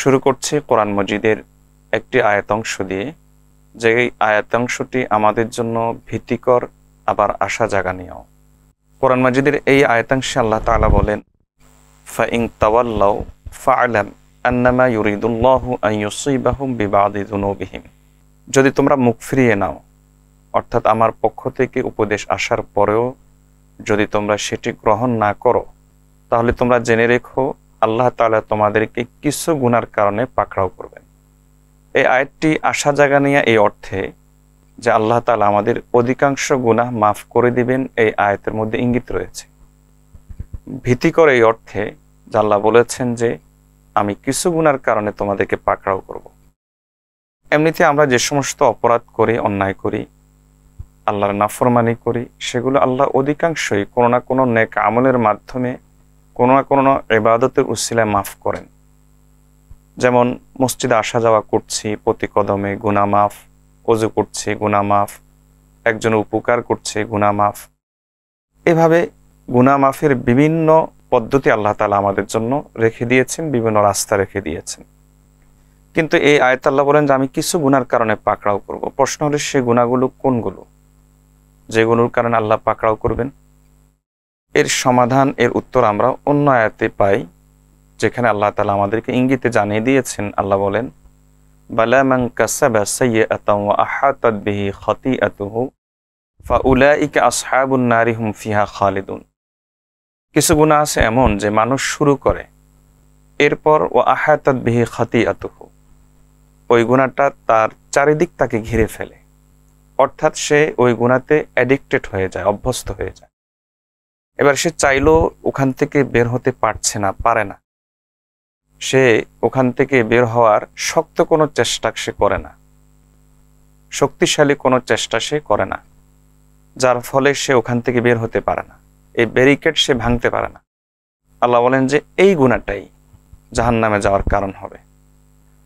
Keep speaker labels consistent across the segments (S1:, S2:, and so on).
S1: শুরু করছি কোরআন মজিদের একটি আয়াতাংশ দিয়ে, যে আয়াতাংশটি আমাদের জন্য ভীতিকর আবার আশা জাগানিয়াও। কোরআন মজিদের এই আয়াতাংশে আল্লাহ তাআলা বলেন, ফাইন তাওয়াল্লাউ ফা'লাম আন্নামা ইউরিদুল্লাহু আন ইউসিবাহুম বিবাদি যুনুবিহিম। যদি তোমরা মুখ ফিরিয়ে নাও, অর্থাৎ আমার পক্ষ থেকে উপদেশ আসার পরেও যদি তোমরা সেটি গ্রহণ না করো, তাহলে তোমরা জেনে রেখো আল্লাহ তাআলা তোমাদেরকে কিছু গুনার কারণে পাকড়াও করবেন। এই আয়াতটি আশা জাগানিয়া এই অর্থে যে আল্লাহ তাআলা আমাদের অধিকাংশ গুনাহ মাফ করে দিবেন, এই আয়াতের মধ্যে ইঙ্গিত রয়েছে। ভীতিকর এই অর্থে যে আল্লাহ বলেছেন যে আমি কিছু গুনার কারণে তোমাদেরকে পাকড়াও করব। এমনিতে আমরা যে সমস্ত অপরাধ করি, অন্যায় করি, আল্লাহর নাফরমানি করি, সেগুলো আল্লাহ অধিকাংশই কোনো না কোনো নেক আমলের মাধ্যমে, কোনো না কোনো ইবাদতের উসিলায় মাফ করেন। যেমন মসজিদে আসা যাওয়া করছি, প্রতি কদমে গুনাহ মাফ, ওযু করছি গুনাহ মাফ, একজন উপকার করছে গুনাহ মাফ। এভাবে গুনাহ মাফের বিভিন্ন পদ্ধতি আল্লাহ তাআলা আমাদের জন্য রেখে দিয়েছেন, বিভিন্ন রাস্তা রেখে দিয়েছেন। কিন্তু এই আয়াতে আল্লাহ বলেন যে আমি কিছু গুনার কারণে পাকড়াও করব। প্রশ্ন হলো সে গুনাহগুলো কোনগুলো, যেগুলোর কারণে আল্লাহ পাকড়াও করবেন? এর সমাধান, এর উত্তর আমরা অন্য আয়াতে পাই, যেখানে আল্লাহ তাআলা আমাদেরকে ইঙ্গিতে জানিয়ে দিয়েছেন। আল্লাহ বলেন, বালা মান কাসাবা সাইয়্যাতান ওয়া আহাতাত বিহি খাতিআতুহু ফাউলাইকা আসহাবুন নারি হুম ফিহা খালিদুন। কিছু গুনাহ আছে এমন যে মানুষ শুরু করে, এরপর ওয়া আহাতাত বিহি খাতিআতুহু, ওই গুনাহটা তার চারিদিক তাকে ঘিরে ফেলে, অর্থাৎ সে ওই গুনাহতে অ্যাডিক্টেড হয়ে যায়, অভ্যস্ত হয়ে যায়। এবার সে চাইলেও ওখান থেকে বের হতে পারছে না, পারে না। সে ওখান থেকে বের হওয়ার শক্ত কোনো চেষ্টা সে করে না, শক্তিশালী কোনো চেষ্টা সে করে না, যার ফলে সে ওখান থেকে বের হতে পারে না, এই ব্যারিকেড সে ভাঙতে পারে না। আল্লাহ বলেন যে এই গুনাহটাই জাহান্নামে যাওয়ার কারণ হবে।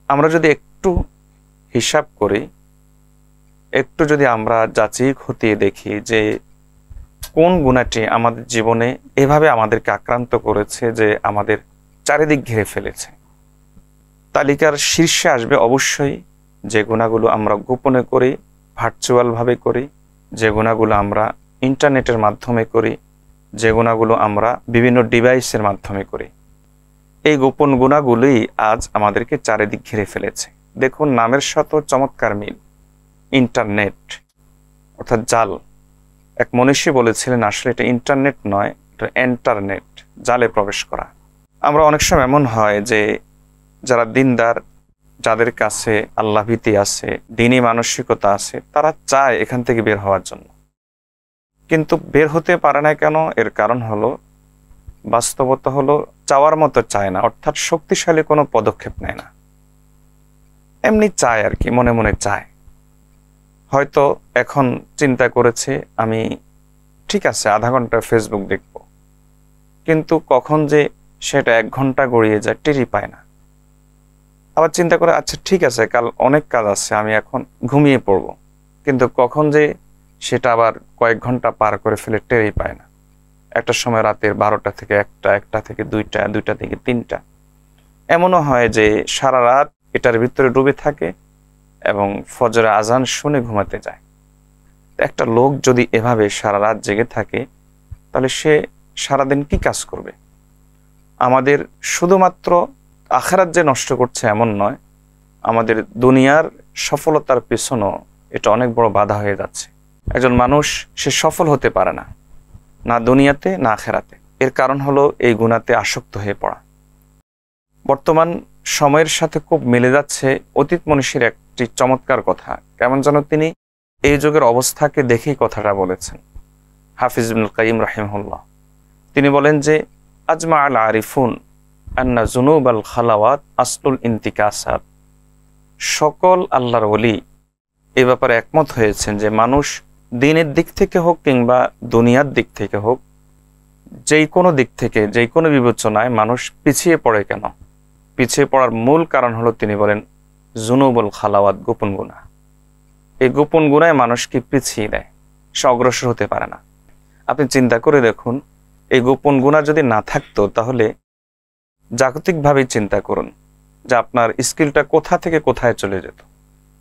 S1: আমরা যদি একটু হিসাব করি, একটু যদি আমরা যাচাই খতিয়ে দেখি যে কোন গুনাহটি আমাদের জীবনে এভাবে আমাদেরকে আক্রান্ত করেছে যে আমাদের চারিদিক ঘিরে ফেলেছে, তালিকার শীর্ষে আসবে অবশ্যই যে গুনাহগুলো আমরা গোপনে করি, ভার্চুয়ালভাবে করি, যে গুনাহগুলো আমরা ইন্টারনেটের মাধ্যমে করি, যে গুনাহগুলো আমরা বিভিন্ন ডিভাইসের মাধ্যমে করি। এই গোপন গুনাহগুলোই আজ আমাদেরকে চারিদিক ঘিরে ফেলেছে। দেখুন, নামের সাথে চমৎকার মিল, ইন্টারনেট অর্থাৎ জাল। এক মনীষী বলেছিলেন আসলে এটা ইন্টারনেট নয়, এটা এন্টারনেট, জালে প্রবেশ করা। আমরা অনেক সময় এমন হয় যে যারা দিনদার, যাদের কাছে আল্লাহ ভীতি আছে, দ্বীনি মানসিকতা আছে, তারা চায় এখান থেকে বের হওয়ার জন্য, কিন্তু বের হতে পারে না কেন? এর কারণ হলো, বাস্তবতা হলো চাওয়ার মতো চায় না, অর্থাৎ শক্তিশালী কোনো পদক্ষেপ নেয় না, এমনি চায় আর কি, মনে মনে চায়। হয়তো এখন চিন্তা করেছে আমি ঠিক আছে আধা ঘন্টা ফেসবুক দেখব, কিন্তু কখন যে সেটা 1 ঘন্টা গড়িয়ে যায় টেরই পায় না। আবার চিন্তা করে আচ্ছা ঠিক আছে কাল অনেক কাজ আছে, আমি এখন ঘুমিয়ে পড়ব, কিন্তু কখন যে সেটা আবার কয়েক ঘন্টা পার করে ফেলে টেরই পায় না। একটা সময় রাতের 12টা থেকে 1টা, 1টা থেকে 2টা, 2টা থেকে 3টা। এমনও হয় যে সারা রাত এটার ভিতরে ডুবে থাকে এবং ফজরের আজান শুনে ঘুমাতে যায়। একটা লোক যদি এভাবে সারা রাত জেগে থাকে, তাহলে সে সারাদিন কি কাজ করবে? আমাদের শুধুমাত্র আখিরাত যে নষ্ট করছে এমন নয়, আমাদের দুনিয়ার সফলতার পেছনেও এটা অনেক বড় বাধা হয়ে যাচ্ছে। একজন মানুষ সে সফল হতে পারে না, না দুনিয়াতে না আখিরাতে। এর কারণ হলো এই গুনাহতে আসক্ত হয়ে পড়া। বর্তমান সময়ের সাথে খুব মিলে যাচ্ছে অতীত মনীষীর একটি চমৎকার কথা। কেমন যেন তিনি এই যুগের অবস্থাকে দেখেই কথাটা বলেছেন। হাফিজ ইবনুল কাইয়িম রাহিমাহুল্লাহ তিনি বলেন যে আজমা আল আরিফুন আন্না জুনুব আল খালাওয়াত আসলুল ইন্তিকাসাত। সকল আল্লাহর ওলি এ ব্যাপারে একমত হয়েছেন যে মানুষ দিনের দিক থেকে হোক কিংবা দুনিয়ার দিক থেকে হোক, যেই কোনো দিক থেকে, যেই কোনো বিবেচনায় মানুষ পিছিয়ে পড়ে কেন? পিছিয়ে পড়ার মূল কারণ হলো, তিনি বলেন, জুনুবুল খালাওয়াত, গোপন গুনাহ। এই গোপন গুনায় মানুষকে পিছিয়ে দেয়, সে অগ্রসর হতে পারে না। আপনি চিন্তা করে দেখুন, এই গোপন গুনাহ যদি না থাকতো, তাহলে জাগতিকভাবে চিন্তা করুন, যে আপনার স্কিলটা কোথা থেকে কোথায় চলে যেত,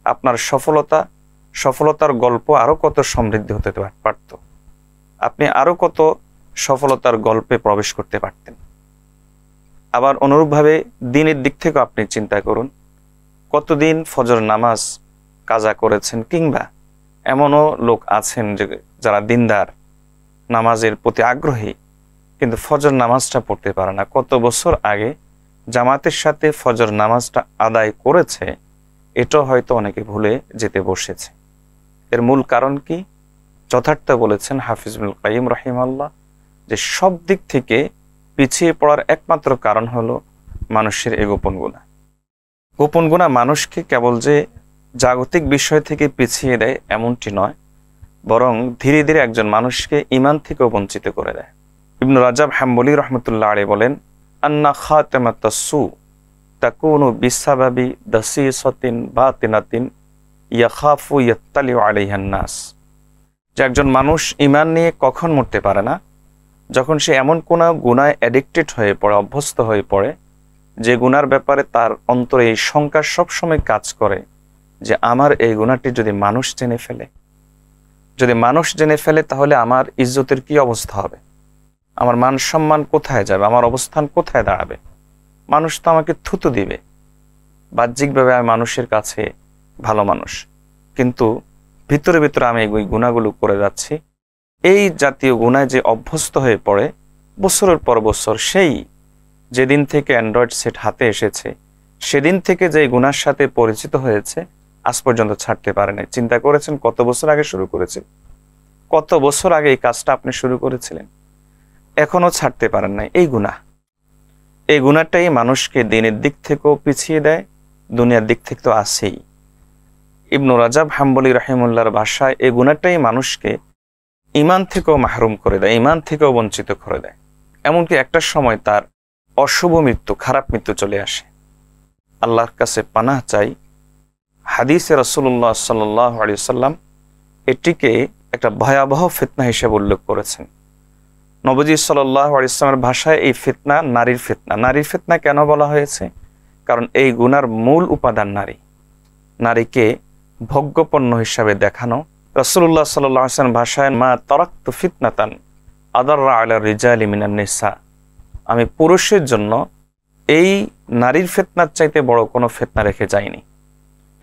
S1: আপনার সফলতার গল্প আরো কত সমৃদ্ধ হতে পারত, আপনি আরো কত সফলতার গল্পে প্রবেশ করতে পারতেন। আবার অনুরূপভাবে দিনের দিক থেকে আপনি চিন্তা করুন, কতদিন ফজর নামাজ কাজা করেছেন, কিংবা এমনও লোক আছেন যে যারা দিনদার, নামাজের প্রতি আগ্রহী, কিন্তু ফজর নামাজটা পড়তে পারে না। কত বছর আগে জামাতের সাথে ফজর নামাজটা আদায় করেছে, এটা হয়তো অনেকে ভুলে যেতে বসেছে। এর মূল কারণ কি? যথার্থ বলেছেন হাফিজ ইবনুল কাইয়িম রাহিমাহুল্লাহ, যে সব দিক থেকে পিছিয়ে পড়ার একমাত্র কারণ হলো মানুষের এই গোপন গুনাহ। গোপন গুনাহ মানুষকে কেবল যে জাগতিক বিষয় থেকে পিছিয়ে দেয় এমনটি নয়, বরং ধীরে ধীরে একজন মানুষকে ঈমান থেকেও বঞ্চিত করে দেয়। ইবনু রাজাব হাম্বলি রাহমাতুল্লাহ আলাইহি বলেন, আন্না খাতামাতাসসু তাকুনু বিসাবাবি দাসিসাতিন বাতিনাতিন ইয়াখাফু ইয়াত্তালিউ আলাইহান নাস। যে একজন মানুষ ঈমান নিয়ে কখন মরতে পারে না? যখন সে এমন কোন গুনায় অ্যাডিক্টেড হয়ে পড়ে, অভ্যস্ত হয়ে পড়ে, যে গুনার ব্যাপারে তার অন্তরে এই শঙ্কা সবসময় কাজ করে যে আমার এই গুনাহটি যদি মানুষ জেনে ফেলে তাহলে আমার ইজ্জতের কি অবস্থা হবে, আমার মান সম্মান কোথায় যাবে, আমার অবস্থান কোথায় দাঁড়াবে, মানুষ তো আমাকে থুতু দিবে। বাহ্যিকভাবে আমি মানুষের কাছে ভালো মানুষ, কিন্তু ভিতরে ভিতরে আমি এই গুনাহগুলো করে যাচ্ছি। এই জাতীয় গুনায় যে অভ্যস্ত হয়ে পড়ে বছরের পর বছর, সেই যেদিন থেকে অ্যান্ড্রয়েড সেট হাতে এসেছে সেদিন থেকে যে গুনার সাথে পরিচিত হয়েছে, আজ পর্যন্ত ছাড়তে পারে নাই। চিন্তা করেছেন কত বছর আগে শুরু করেছে, কত বছর আগে এই কাজটা আপনি শুরু করেছিলেন, এখনো ছাড়তে পারেন নাই। এই গুনাহটাই মানুষকে দিনের দিক থেকেও পিছিয়ে দেয়, দুনিয়ার দিক থেকে তো আছেই। ইবনু রাজাব হাম্বলি রাহিমাহুল্লাহর ভাষায় এই গুনাহটাই মানুষকে ঈমান থেকেও মাহরুম করে দেয়, ঈমান থেকেও বঞ্চিত করে দেয়। এমনকি একটা সময় তার অশুভ মৃত্যু, খারাপ মৃত্যু চলে আসে। আল্লাহর কাছে পানাহ চাই। হাদিসে রাসূলুল্লাহ সাল্লাল্লাহু আলাইহি ওয়াসাল্লাম এটিকে একটা ভয়াবহ ফিতনা হিসেবে উল্লেখ করেছেন। নবীজি সাল্লাল্লাহু আলাইহি ওয়াসাল্লামের ভাষায় এই ফিতনা নারীর ফিতনা। নারীর ফিতনা কেন বলা হয়েছে? কারণ এই গুনার মূল উপাদান নারী। নারীকে ভোগ্যপণ্য হিসাবে দেখানো। রাসূলুল্লাহ সাল্লাল্লাহু আলাইহি ওয়াসাল্লাম ভাষায় মা তারাকতু ফিতনাতান আদাররা আলা রিজালি মিনান নিসা। আমি পুরুষের জন্য এই নারীর ফিতনার চাইতে বড় কোনো ফিতনা রেখে যাইনি।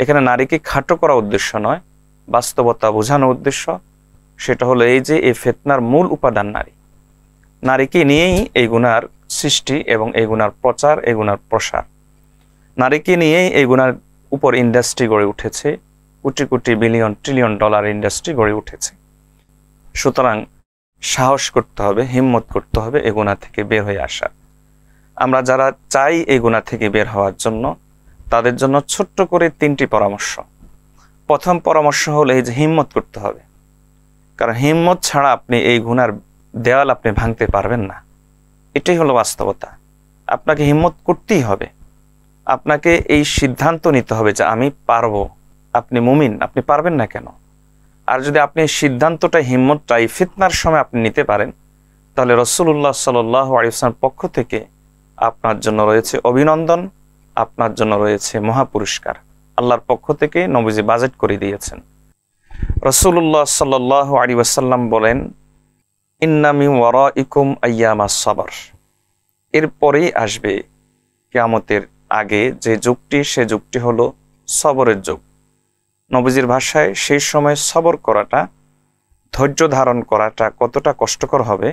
S1: এখানে নারীকে খাটো করা উদ্দেশ্য নয়, বাস্তবতা বোঝানো উদ্দেশ্য। সেটা হলো এই যে এই ফিতনার মূল উপাদান নারী। নারীকে নিয়েই এই গুনার সৃষ্টি এবং এই গুনার প্রচার, এই গুনার প্রসার। নারীকে নিয়েই এই গুনার উপর ইন্ডাস্ট্রি গড়ে উঠেছে, crore crore billion trillion dollar industry গড়ে উঠেছে। সুতরাং সাহস করতে হবে, হিম্মত করতে হবে এই গুনাহ থেকে বের হয়ে আসা। আমরা যারা চাই এই গুনাহ থেকে বের হওয়ার জন্য, তাদের জন্য ছোট্ট করে 3টি পরামর্শ। প্রথম পরামর্শ হলো এই যে হিম্মত করতে হবে। কারণ হিম্মত ছাড়া আপনি এই গুনার দেওয়াল আপনি ভাঙতে পারবেন না। এটাই হলো বাস্তবতা। আপনাকে হিম্মত করতেই হবে। আপনাকে এই সিদ্ধান্ত নিতে হবে যে আমি পারবো। আপনি মুমিন, আপনি পারবেন না কেন? আর যদি আপনি সিদ্ধান্তটা, হিম্মতটা এই ফিতনার সময় আপনি নিতে পারেন, তাহলে রাসূলুল্লাহ সাল্লাল্লাহু আলাইহি ওয়াসাল্লাম পক্ষ থেকে আপনার জন্য রয়েছে অভিনন্দন, আপনার জন্য রয়েছে মহাপুরস্কার। আল্লাহর পক্ষ থেকে নবীজি বাজেট করে দিয়েছেন। রাসূলুল্লাহ সাল্লাল্লাহু আলাইহি ওয়াসাল্লাম বলেন, ইন্না মিন ওয়ারাইকুম আইয়ামাস সাবর। এরপরেই আসবে কিয়ামতের আগে যে যুগটি, সে যুগটি হলো সবরের যুগ। নবীজির ভাষায় সেই সময় সবর করাটা, ধৈর্য ধারণ করাটা কতটা কষ্টকর হবে,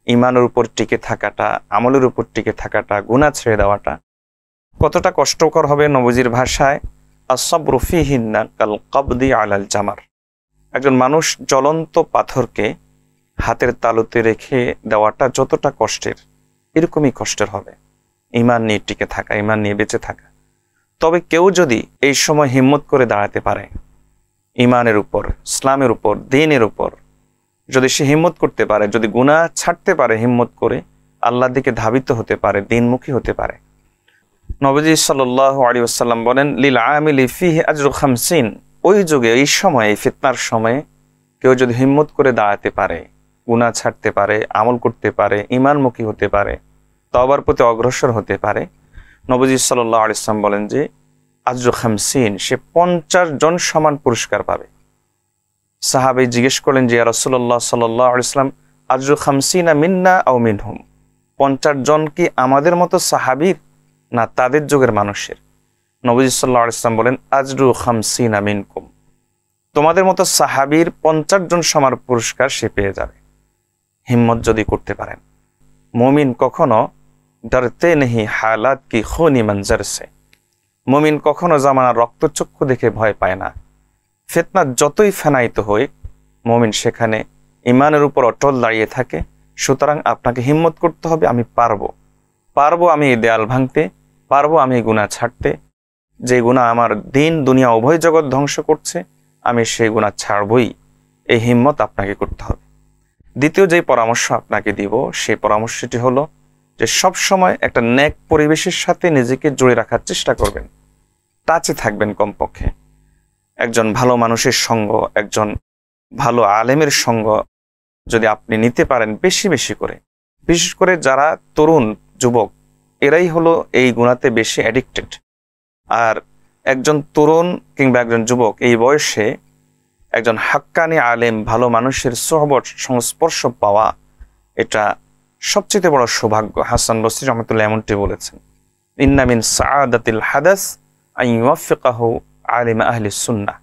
S1: ঈমানের উপর টিকে থাকাটা, আমলের উপর টিকে থাকাটা, গুনাহ ছেড়ে দেওয়াটা কতটা কষ্টকর হবে। নবীজির ভাষায় আস-সাবরু ফীহিন্না কাল কাবদি আলাল জামার। একজন মানুষ জ্বলন্ত পাথরকে হাতের তালুতে রেখে দেওয়াটা যতটা কষ্টের, এরকমই কষ্টের হবে ঈমান নিয়ে টিকে থাকা, ঈমান নিয়ে বেঁচে থাকা। তবে কেউ যদি এই সময় হিম্মত করে দাঁড়াতে পারে, ঈমানের উপর, ইসলামের উপর, দ্বীনের উপর যদি সে হিম্মত করতে পারে, যদি গুনাহ ছাড়তে পারে, হিম্মত করে আল্লাহর দিকে ধাবিত হতে পারে, দ্বীনমুখী হতে পারে, নবীজি সাল্লাল্লাহু আলাইহি ওয়াসাল্লাম বলেন, লিল আমিলি ফিহি আজরু 50। ওই যুগে, এই সময়ে, এই ফিতনার সময়ে কেউ যদি হিম্মত করে দাঁড়াতে পারে, গুনাহ ছাড়তে পারে, আমল করতে পারে, ঈমানমুখী হতে পারে, তওবার প্রতি অগ্রসর হতে পারে, নবীজি সাল্লাল্লাহু আলাইহি ওয়াসাল্লাম বলেন যে আজরু 50, সে 50 জন সমান পুরস্কার পাবে। সাহাবী জিজ্ঞেস করলেন যে ইয়া রাসূলুল্লাহ সাল্লাল্লাহু আলাইহি ওয়াসাল্লাম আজরু 50 মিন্না আও মিনহুম, 50 জন কি আমাদের মতো সাহাবীর না তাদের যুগের মানুষের? নবীজি সাল্লাল্লাহু আলাইহি ওয়াসাল্লাম বলেন আজরু 50 মিনকুম, তোমাদের মতো সাহাবীর 50 জন সমান পুরস্কার সে পেয়ে যাবে, হিম্মত যদি করতে পারেন। মুমিন কখনো ডরতে নেহি হালাত কি খুনি মঞ্জর সে, মুমিন কখনো জামানার রক্তচক্ষু দেখে ভয় পায় না। ফিতনা যতই ফেনায়িত হয়, মুমিন সেখানে ইমানের উপর অটল দাঁড়িয়ে থাকে। সুতরাং আপনাকে হিম্মত করতে হবে, আমি পারবো আমি এই দেয়াল ভাঙতে, পারবো আমি এই গুনাহ ছাড়তে, যে গুনাহ আমার দিন দুনিয়া উভয় জগৎ ধ্বংস করছে, আমি সেই গুনাহ ছাড়বই। এই হিম্মত আপনাকে করতে হবে। দ্বিতীয় যে পরামর্শ আপনাকে দিব, সেই পরামর্শটি হলো যে সব সময় একটা নেক পরিবেশের সাথে নিজেকে জুড়ে রাখার চেষ্টা করবেন, টাচে থাকবেন। কমপক্ষে একজন ভালো মানুষের সঙ্গ, একজন ভালো আলেমের সঙ্গ যদি আপনি নিতে পারেন বেশি বেশি করে, বিশেষ করে যারা তরুণ যুবক, এরাই হলো এই গুনাহতে বেশি অ্যাডিক্টেড। আর একজন তরুণ কিংবা একজন যুবক এই বয়সে একজন হাক্কানি আলেম, ভালো মানুষের সোহবত সংস্পর্শ পাওয়া, এটা সবচেয়ে বড় সৌভাগ্য। হাসান বসরি রহমাতুল্লাহ এমনটি বলেছেন, ইন্না মিন সাআদাতিল হাদাস আন ইউওয়াফিকাহু আলিম আহলি সুন্নাহ,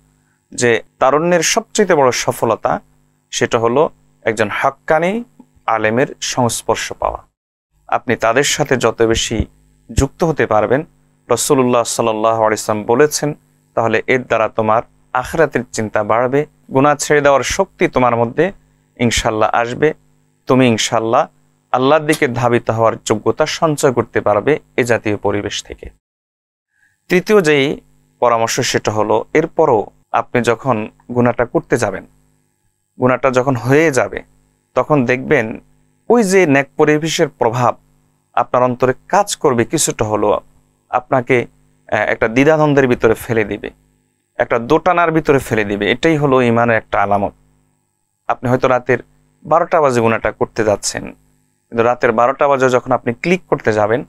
S1: যে তারুণ্যের সবচেয়ে বড় সফলতা সেটা হলো একজন হাক্কানি আলেমের সংস্পর্শ পাওয়া। আপনি তাদের সাথে যত বেশি যুক্ত হতে পারবেন, রাসূলুল্লাহ সাল্লাল্লাহু আলাইহি ওয়াসাল্লাম বলেছেন, তাহলে এর দ্বারা তোমার আখিরাতের চিন্তা বাড়বে, গুনাহ ছেড়ে দেওয়ার শক্তি তোমার মধ্যে ইনশাআল্লাহ আসবে, তুমি ইনশাআল্লাহ আল্লাহর দিকে ধাবিত হওয়ার যোগ্যতা সঞ্চয় করতে পারবে এ জাতীয় পরিবেশ থেকে। তৃতীয় যেই পরামর্শ সেটা হলো, এরপরও আপনি যখন গুনাহটা করতে যাবেন, গুনাহটা যখন হয়ে যাবে, তখন দেখবেন ওই যে নেক পরিবেশের প্রভাব আপনার অন্তরে কাজ করবে, কিছুটা হলো আপনাকে একটা দ্বিধাদ্বন্দ্বের ভিতরে ফেলে দিবে, একটা দোটানার ভিতরে ফেলে দিবে। এটাই হলো ঈমানের একটা আলামত। আপনি হয়তো রাতের 12টা বাজে গুনাহটা করতে যাচ্ছেন, কিন্তু রাতের 12টা বাজে যখন আপনি ক্লিক করতে যাবেন,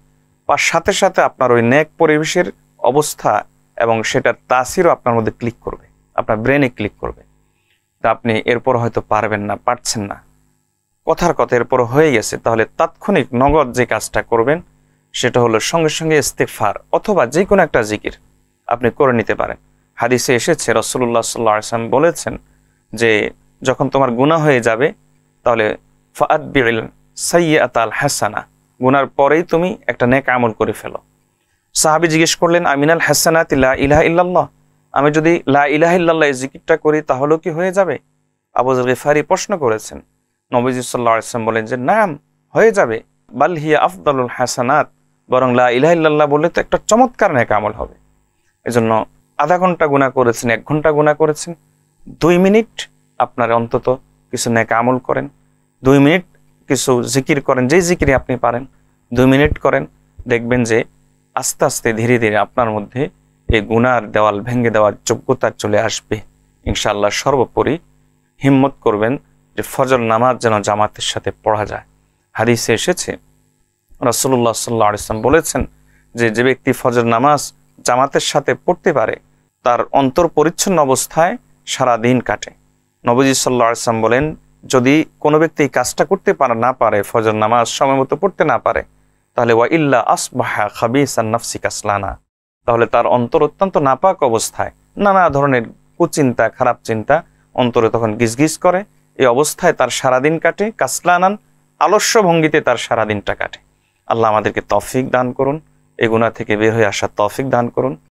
S1: তার সাথে সাথে আপনার ওই নেক পরিবেশের অবস্থা এবং সেটার তাসিরও আপনার মধ্যে ক্লিক করবে, আপনার ব্রেনে ক্লিক করবে। তা আপনি এরপর হয়তো পারবেন না, পারছেন না, কথার কথা এরপর হয়ে গেছে, তাহলে তাৎক্ষণিক নগদ যে কাজটা করবেন সেটা হলো সঙ্গে সঙ্গে ইস্তিগফার অথবা যে কোনো একটা জিকির আপনি করে নিতে পারেন। হাদিসে এসেছে, রাসূলুল্লাহ সাল্লাল্লাহু আলাইহি ওয়াসাল্লাম বলেছেন যে যখন তোমার গুনাহ হয়ে যাবে, তাহলে ফাআতবিল সাইয়্যাতাল হাসানা, গুনার পরেই তুমি একটা নেক আমল করে ফেলো। সাহাবী জিজ্ঞেস করলেন, আমিনাল হাসানাতি লা ইলাহা ইল্লাল্লাহ, আমি যদি লা ইলাহা ইল্লাল্লাহ এই জিকিরটা করি তাহলে কি হয়ে যাবে? আবু যর গিফারি প্রশ্ন করেছেন। নবীজি সাল্লাল্লাহু আলাইহি ওয়াসাল্লাম বলেন যে নাম, হয়ে যাবে। বাল হিয়া আফদালুল হাসানাত, বরং লা ইলাহা ইল্লাল্লাহ বললে তো একটা চমৎকার নেক আমল হবে। এজন্য আধা ঘন্টা গুনাহ করেছেন, 1 ঘন্টা গুনাহ করেছেন, 2 মিনিট আপনার অন্তত কিছু নেক আমল করেন, 2 মিনিট কিছু জিকির করেন, যেই জিকিরে আপনি পারেন 2 মিনিট করেন, দেখবেন যে আস্তে আস্তে ধীরে ধীরে আপনার মধ্যে এই গুনার দেওয়াল ভেঙে দেওয়ার যোগ্যতা চলে আসবে ইনশাআল্লাহ। সর্বোপরি হিম্মত করবেন যে ফজর নামাজ যেন জামাতের সাথে পড়া যায়। হাদিসে এসেছে, রাসূলুল্লাহ সাল্লাল্লাহু আলাইহি ওয়াসাল্লাম বলেছেন যে যে ব্যক্তি ফজর নামাজ জামাতের সাথে পড়তে পারে তার অন্তর পরিচ্ছন্ন অবস্থায় সারা দিন কাটে। নবীজি সাল্লাল্লাহু আলাইহি ওয়াসাল্লাম বলেন, যদি কোনো ব্যক্তি এই কাজটা করতে না পারে, ফজর নামাজ সময় মতো পড়তে না পারে, তাহলে ওয়া ইল্লা আসবাহা খাবিসান নাফসি কাসলানা, তাহলে তার অন্তর অত্যন্ত নাপাক অবস্থায় নানা ধরনের কুচিন্তা, খারাপ চিন্তা অন্তরে তখন গিজগিজ করে। এই অবস্থায় তার সারাদিন কাটে, কাসলানান, আলস্য ভঙ্গিতে তার সারাদিনটা কাটে। আল্লাহ আমাদেরকে তৌফিক দান করুন, এই গুনাহ থেকে বের হয়ে আসার তৌফিক দান করুন।